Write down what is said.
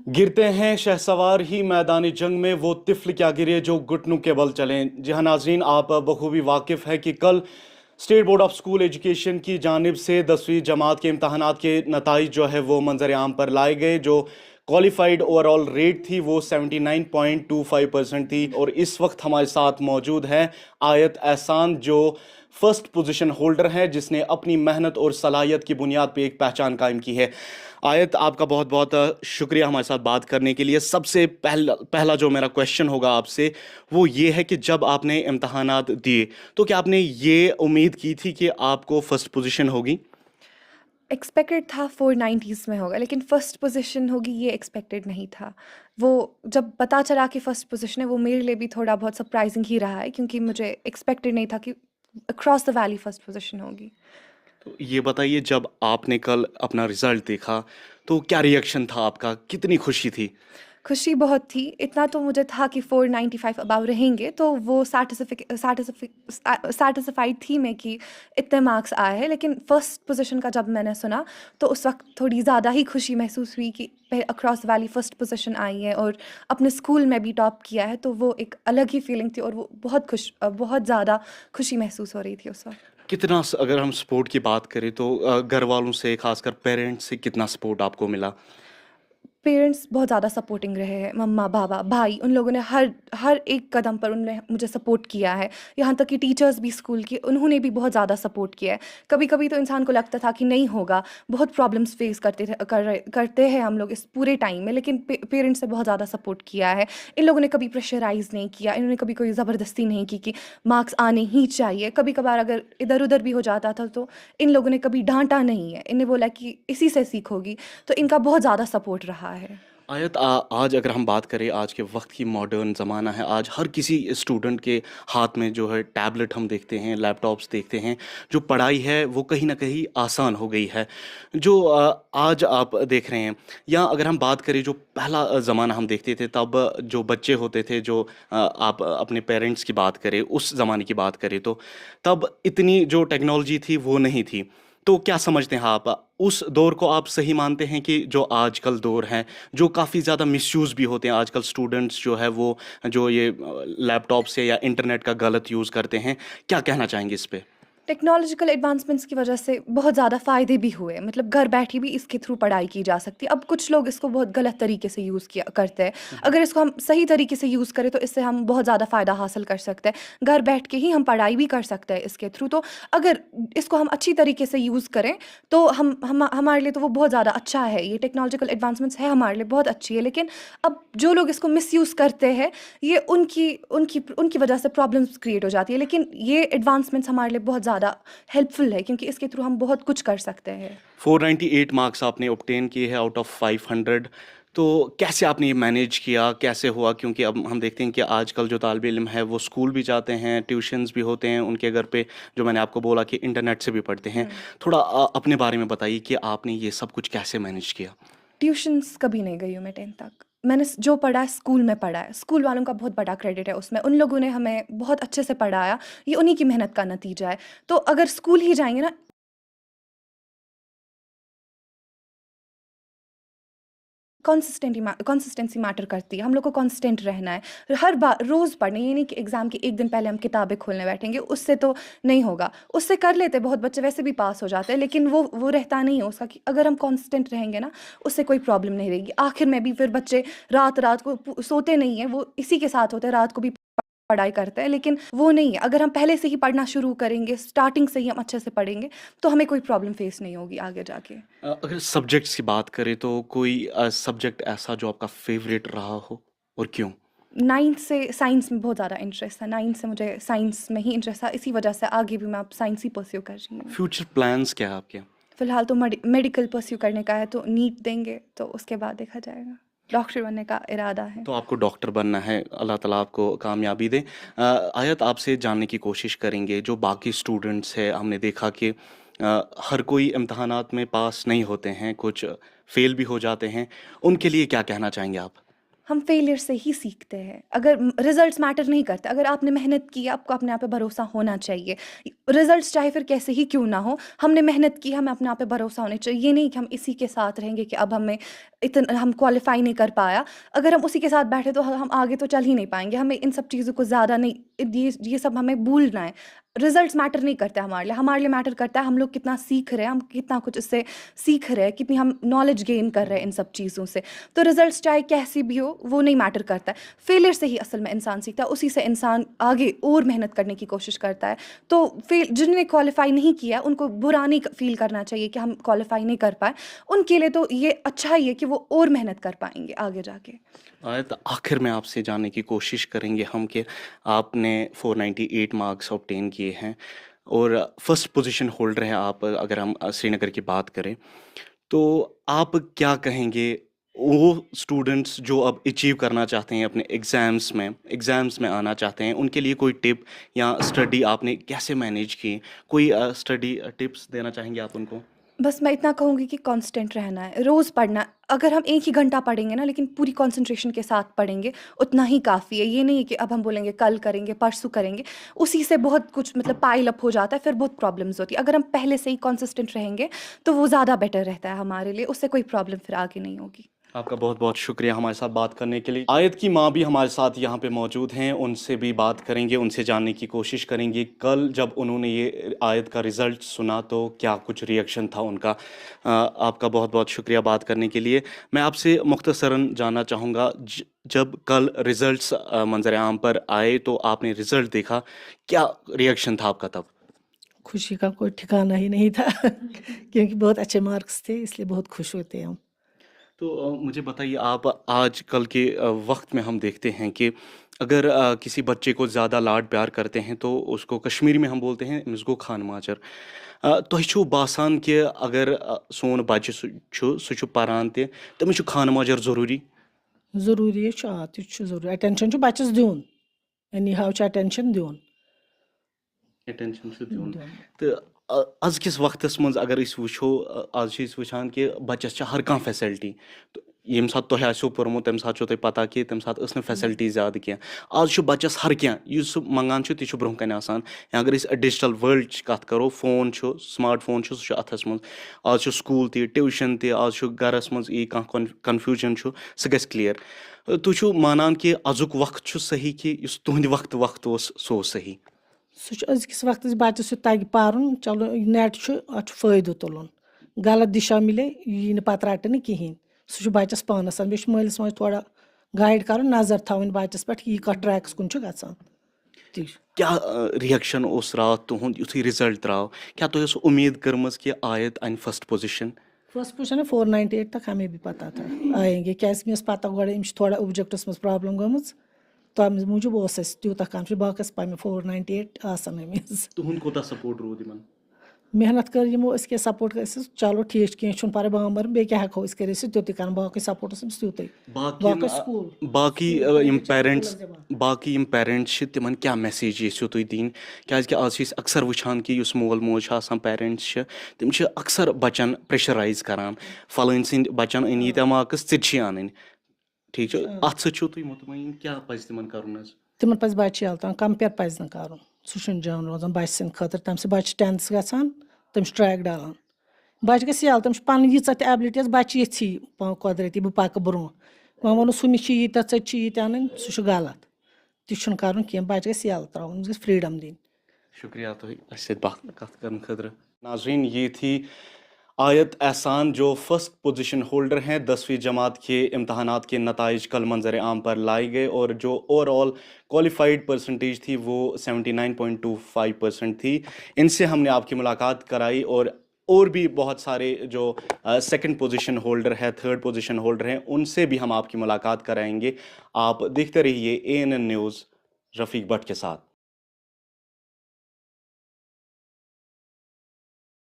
गिरते हैं शहसवार ही मैदानी जंग में वो तिफ़्ल क्या गिरे जो घुटनों के बल चलें। जी हाँ नाज़रीन, आप बखूबी वाकिफ़ है कि कल state board of school education की जानिब से 10वीं जमात के इम्तहानात के नताइज जो है वो मंजर आम पर लाए गए। जो क्वालिफाइड ओवरऑल रेट थी वो 79.25% थी। और इस वक्त हमारे साथ मौजूद है आयत एहसान, जो फर्स्ट पोजीशन होल्डर है, जिसने अपनी मेहनत और सलाहियत की बुनियाद पे एक पहचान कायम की है। आयत, आपका बहुत बहुत शुक्रिया हमारे साथ बात करने के लिए। सबसे पहला पहला जो मेरा क्वेश्चन होगा आपसे वो ये है कि जब आपने इम्तहानात दिए तो क्या आपने ये उम्मीद की थी कि आपको फर्स्ट पोजीशन होगी? एक्सपेक्टेड था 490s में होगा, लेकिन फर्स्ट पोजीशन होगी ये एक्सपेक्टेड नहीं था। वो जब पता चला कि फर्स्ट पोजीशन है, वो मेरे लिए भी थोड़ा बहुत सरप्राइजिंग ही रहा है, क्योंकि मुझे एक्सपेक्टेड नहीं था कि across the valley first position होगी। तो ये बताइए, जब आपने कल अपना रिजल्ट देखा तो क्या रिएक्शन था आपका, कितनी खुशी थी? खुशी बहुत थी, इतना तो मुझे था कि 495 अबाव रहेंगे, तो वो सैटिस्फाइड थी मैं कि इतने मार्क्स आए हैं। लेकिन फर्स्ट पोजीशन का जब मैंने सुना, तो उस वक्त थोड़ी ज़्यादा ही खुशी महसूस हुई कि अक्रॉस वैली फर्स्ट पोजीशन आई है और अपने स्कूल में भी टॉप किया है, तो वो एक अलग ही फीलिंग थी और वो बहुत ज़्यादा खुशी महसूस हो रही थी उस वक्त। कितना अगर हम सपोर्ट की बात करें तो घर वालों से, खासकर पेरेंट्स से कितना सपोर्ट आपको मिला? पेरेंट्स बहुत ज़्यादा सपोर्टिंग रहे हैं, मम्मा, पापा, भाई, उन लोगों ने हर हर एक कदम पर उन्होंने मुझे सपोर्ट किया है। यहाँ तक कि टीचर्स भी स्कूल के, उन्होंने भी बहुत ज़्यादा सपोर्ट किया है। कभी-कभी तो इंसान को लगता था कि नहीं होगा, बहुत प्रॉब्लम्स फेस करते हैं हम लोग इस पूरे टाइम में, लेकिन पेरेंट्स ने बहुत ज़्यादा सपोर्ट किया है। इन लोगों ने कभी प्रेशराइज़ नहीं किया, इन्होंने कभी कोई ज़बरदस्ती नहीं की कि मार्क्स आने ही चाहिए। कभी-कभार अगर इधर-उधर भी हो जाता था, तो इन लोगों ने कभी डाँटा नहीं है। इन्हें बोला कि इसी से सीखोगी, तो इनका बहुत ज़्यादा सपोर्ट रहा है। आयत, आज अगर हम बात करें, आज के वक्त की मॉडर्न ज़माना है, आज हर किसी स्टूडेंट के हाथ में जो है टैबलेट हम देखते हैं, लैपटॉप्स देखते हैं। जो पढ़ाई है वो कहीं ना कहीं आसान हो गई है। जो आज आप देख रहे हैं, या अगर हम बात करें जो पहला ज़माना हम देखते थे, तब जो बच्चे होते थे, जो आप अपने पेरेंट्स की बात करें, उस ज़माने की बात करें, तो तब इतनी जो टेक्नोलॉजी थी वो नहीं थी। तो क्या समझते हैं आप, उस दौर को आप सही मानते हैं कि जो आजकल दौर है, जो काफ़ी ज़्यादा मिसयूज़ भी होते हैं आजकल, स्टूडेंट्स जो है वो जो ये लैपटॉप से या इंटरनेट का गलत यूज़ करते हैं, क्या कहना चाहेंगे इस पे? टेक्नोलॉजिकल एडवांसमेंट्स की वजह से बहुत ज़्यादा फ़ायदे भी हुए, मतलब घर बैठे भी इसके थ्रू पढ़ाई की जा सकती है। अब कुछ लोग इसको बहुत गलत तरीके से यूज़ किया करते हैं। हम्म। अगर इसको हम सही तरीके से यूज़ करें, तो इससे हम बहुत ज़्यादा फ़ायदा हासिल कर सकते हैं। घर बैठ के ही हम पढ़ाई भी कर सकते हैं इसके थ्रू। तो अगर इसको हम अच्छी तरीके से यूज़ करें, तो हमारे लिए तो वो बहुत ज़्यादा अच्छा है। ये टेक्नोलॉजिकल एडवांसमेंट्स है हमारे लिए बहुत अच्छी है। लेकिन अब जो लोग इसको मिसयूज़ करते हैं, ये उनकी उनकी उनकी वजह से प्रॉब्लम्स क्रिएट हो जाती है। लेकिन ये एडवांसमेंट्स हमारे लिए बहुत ज़्यादा हेल्पफुल है, क्योंकि इसके थ्रू हम बहुत कुछ कर सकते हैं। 498 मार्क्स आपने ऑब्टेन किए हैं आउट ऑफ 500। तो कैसे आपने ये मैनेज किया, कैसे हुआ? क्योंकि अब हम देखते हैं कि आजकल जो तालिब इल्म है वो स्कूल भी जाते हैं, ट्यूशन्स भी होते हैं उनके घर पे, जो मैंने आपको बोला कि इंटरनेट से भी पढ़ते हैं। हुँ। थोड़ा अपने बारे में बताइए कि आपने ये सब कुछ कैसे मैनेज किया? ट्यूशन्स कभी नहीं गई हूँ मैं 10th तक। मैंने जो पढ़ा है स्कूल में पढ़ा है। स्कूल वालों का बहुत बड़ा क्रेडिट है उसमें। उन लोगों ने हमें बहुत अच्छे से पढ़ाया। ये उन्हीं की मेहनत का नतीजा है। तो अगर स्कूल ही जाएँगे ना, कंसिस्टेंसी मैटर करती है। हम लोग को कांस्टेंट रहना है। हर बार रोज़ पढ़ना, ये नहीं कि एग्ज़ाम के 1 दिन पहले हम किताबें खोलने बैठेंगे, उससे तो नहीं होगा। उससे कर लेते हैं, बहुत बच्चे वैसे भी पास हो जाते हैं, लेकिन वो रहता नहीं है उसका कि अगर हम कांस्टेंट रहेंगे ना, उससे कोई प्रॉब्लम नहीं रहेगी। आखिर में भी फिर बच्चे रात-रात को सोते नहीं हैं, वो इसी के साथ होते हैं, रात को भी पढ़ाई करते हैं, लेकिन वो नहीं है। अगर हम पहले से ही पढ़ना शुरू करेंगे, स्टार्टिंग से ही हम अच्छे से पढ़ेंगे, तो हमें कोई प्रॉब्लम फेस नहीं होगी आगे जाके। अगर सब्जेक्ट्स की बात करें तो कोई सब्जेक्ट ऐसा जो आपका फेवरेट रहा हो, और क्यों? 9th से साइंस में बहुत ज़्यादा इंटरेस्ट था। 9th से मुझे साइंस में ही इंटरेस्ट था, इसी वजह से आगे भी मैं अब साइंस ही परस्यू कर रही हूँ। फ्यूचर प्लान्स क्या है आपके? फ़िलहाल तो मेडिकल परस्यू करने का है, तो नीट देंगे, तो उसके बाद देखा जाएगा। डॉक्टर बनने का इरादा है। तो आपको डॉक्टर बनना है, अल्लाह ताला आपको कामयाबी दे। आयत, आपसे जानने की कोशिश करेंगे, जो बाकी स्टूडेंट्स हैं, हमने देखा कि हर कोई इम्तहानात में पास नहीं होते हैं, कुछ फेल भी हो जाते हैं, उनके लिए क्या कहना चाहेंगे आप? हम फेलियर से ही सीखते हैं। अगर रिजल्ट्स मैटर नहीं करते, अगर आपने मेहनत की, आपको अपने आप पे भरोसा होना चाहिए। रिजल्ट्स चाहे फिर कैसे ही क्यों ना हो, हमने मेहनत की, हमें अपने आप पे भरोसा होना चाहिए। ये नहीं कि हम इसी के साथ रहेंगे कि अब हमें इतना हम क्वालिफाई नहीं कर पाया, अगर हम उसी के साथ बैठे तो हम आगे तो चल ही नहीं पाएंगे। हमें इन सब चीज़ों को ज़्यादा नहीं, ये सब हमें भूलना है। रिजल्ट्स मैटर नहीं करते हमारे लिए मैटर करता है हम लोग कितना सीख रहे हैं, हम कितना कुछ इससे सीख रहे हैं, कितनी हम नॉलेज गेन कर रहे हैं इन सब चीज़ों से। तो रिजल्ट्स चाहे कैसी भी हो वो नहीं मैटर करता है। फेलियर से ही असल में इंसान सीखता है, उसी से इंसान आगे और मेहनत करने की कोशिश करता है। तो जिन्होंने क्वालिफाई नहीं किया उनको बुरा नहीं फील करना चाहिए कि हम क्वालिफाई नहीं कर पाए। उनके लिए तो ये अच्छा ही है कि वो और मेहनत कर पाएंगे आगे जाके। तो आखिर में आपसे जानने की कोशिश करेंगे हम कि आपने 498 मार्क्स ऑब्टेन किए हैं और फर्स्ट पोजीशन होल्डर हैं आप, अगर हम श्रीनगर की बात करें तो आप क्या कहेंगे वो स्टूडेंट्स जो अब अचीव करना चाहते हैं अपने एग्ज़ाम्स में आना चाहते हैं, उनके लिए कोई टिप या स्टडी आपने कैसे मैनेज की, कोई स्टडी टिप्स देना चाहेंगे आप उनको? बस मैं इतना कहूँगी कि कांस्टेंट रहना है, रोज़ पढ़ना। अगर हम एक ही घंटा पढ़ेंगे ना, लेकिन पूरी कंसंट्रेशन के साथ पढ़ेंगे, उतना ही काफ़ी है। ये नहीं है कि अब हम बोलेंगे कल करेंगे, परसों करेंगे, उसी से बहुत कुछ मतलब पाइल अप हो जाता है, फिर बहुत प्रॉब्लम्स होती है। अगर हम पहले से ही कंसिस्टेंट रहेंगे तो वो ज़्यादा बेटर रहता है हमारे लिए, उससे कोई प्रॉब्लम फिर आगे नहीं होगी। आपका बहुत बहुत शुक्रिया हमारे साथ बात करने के लिए। आयत की माँ भी हमारे साथ यहाँ पे मौजूद हैं, उनसे भी बात करेंगे, उनसे जानने की कोशिश करेंगे कल जब उन्होंने ये आयत का रिज़ल्ट सुना तो क्या कुछ रिएक्शन था उनका। आपका बहुत बहुत शुक्रिया बात करने के लिए। मैं आपसे मुख्तसरन जानना चाहूँगा, जब कल रिज़ल्ट्स मंजर आम पर आए तो आपने रिज़ल्ट देखा, क्या रिएक्शन था आपका तब? खुशी का कोई ठिकाना ही नहीं था क्योंकि बहुत अच्छे मार्क्स थे, इसलिए बहुत खुश होते हैं हम। तो मुझे बताइए, आप आजकल के वक्त में हम देखते हैं कि अगर किसी बच्चे को ज़्यादा लाड प्यार करते हैं तो उसको कश्मीरी में हम बोलते हैं अमिस गो खान माजर। तुह छो बासान कि अगर सोन बच्चे सु छु परान ते तमिस छु खान माजर ज़रूरी? ज़रूरी छ ती छ ज़रूरी अटेंशन छ बच्चस दियुन, एनी हाउ छ अटेंशन दियुन। अटेंशन से दियुन। तो अजकिस वक्तस मंज अगर इस वुछो, आज छ इस वुछान कि बच्चस छ हर कान फैसिलिटी, तो यम साथ तोह आसो पोरमो तम साथ छो तोह पता कि तम साथ उसने फैसिलिटी ज़्यादा क्या। आज छ बच्चस हर क्या युस मंगान छ ती छ ब्रोह कन आसान। या अगर इस डिजिटल वर्ल्ड च कत करो, फोन छ, स्मार्ट फोन छ, सु अथस मंज। आज छ स्कूल ती, ट्यूशन ती, आज छ घरस मंज ई कान कन्फ्यूजन छ सह गस क्लियर। तु छु मानान कि अजुक वक्त छ सही कि युस तुहंद वक्त ओस सो सही? सह अजकिस वक्तस बच्चस तग पारुन, चलो नेट अत फायदो तुलन, गलत दिशा मिले यी न पत रटन कहें, सह बच्चस पानस बे मालिस माज थोड़ा गाइड कर, नजर थवन बच्चस पे यी कत ट्रैक्स कुन गसान। क्या रिएक्शन उस रात तुहंद युथुई रिजल्ट द्राव, क्या तुह उम्मीद करमज कि आयत अन फर्स्ट पोजीशन? फर्स्ट पोजीशन 498 तक हमें भी पता था आएंगे, क्या मे पता गोड़े थोड़ा ऑब्जेक्टस मज प्रॉब्लम गमज, तम मूजूब तूत कम बाकस पे 498 आसान अमिस। तुहंद कोता सपोर्ट रोद इमन? मेहनत कर यमो के सपोर्ट कर, चलो ठीक कह पर बामर बे क्या हेको कर तुत कर बाकी सपोर्टस तुत बाकी स्कूल बाकी यम पेरेंट्स तिमन क्या मैसेज यीशु तुम दिन, क्या आज अक्सर वुछान कि युस मोल मोज पेरेंट्स तिम अक्सर बच्चन प्रेशराइज करान, फलन सिंद बच्चन अन यीत्या मार्क्स चे अन, ठीक अत सु मुतमईन क्या पज तिमन करुन? तिमन पज बच्चे यलतान कंपेयर पज न कर, सह जान रोजान बच्चे सिंद खतर, तम बच्चे 10th गसान तम ट्रैक डालान, बच्चे गस यल तम पन यीचा त एबिलिटीज बच्चे यी कुदरती बह पक ब्रोह, वह वो सह मे यीत्या ये अन सह गलत, ती कर कह, बच्चे गस यल त्रावन, गस फ्रीडम दिन। शुक्रिया तुम बात कत कर खतर। नाजरीन, ये थी आयत एहसान जो फर्स्ट पोजीशन होल्डर हैं। 10वीं जमात के इम्तहानात के नताइज कल मंजर आम पर लाए गए और जो ओवरऑल क्वालिफाइड परसेंटेज थी वो 79.25% थी। इनसे हमने आपकी मुलाकात कराई और भी बहुत सारे जो सेकंड पोजीशन होल्डर है, थर्ड पोजीशन होल्डर हैं, उनसे भी हम आपकी मुलाकात कराएंगे। आप देखते रहिए ANN न्यूज़ रफ़ीक भट्ट के साथ।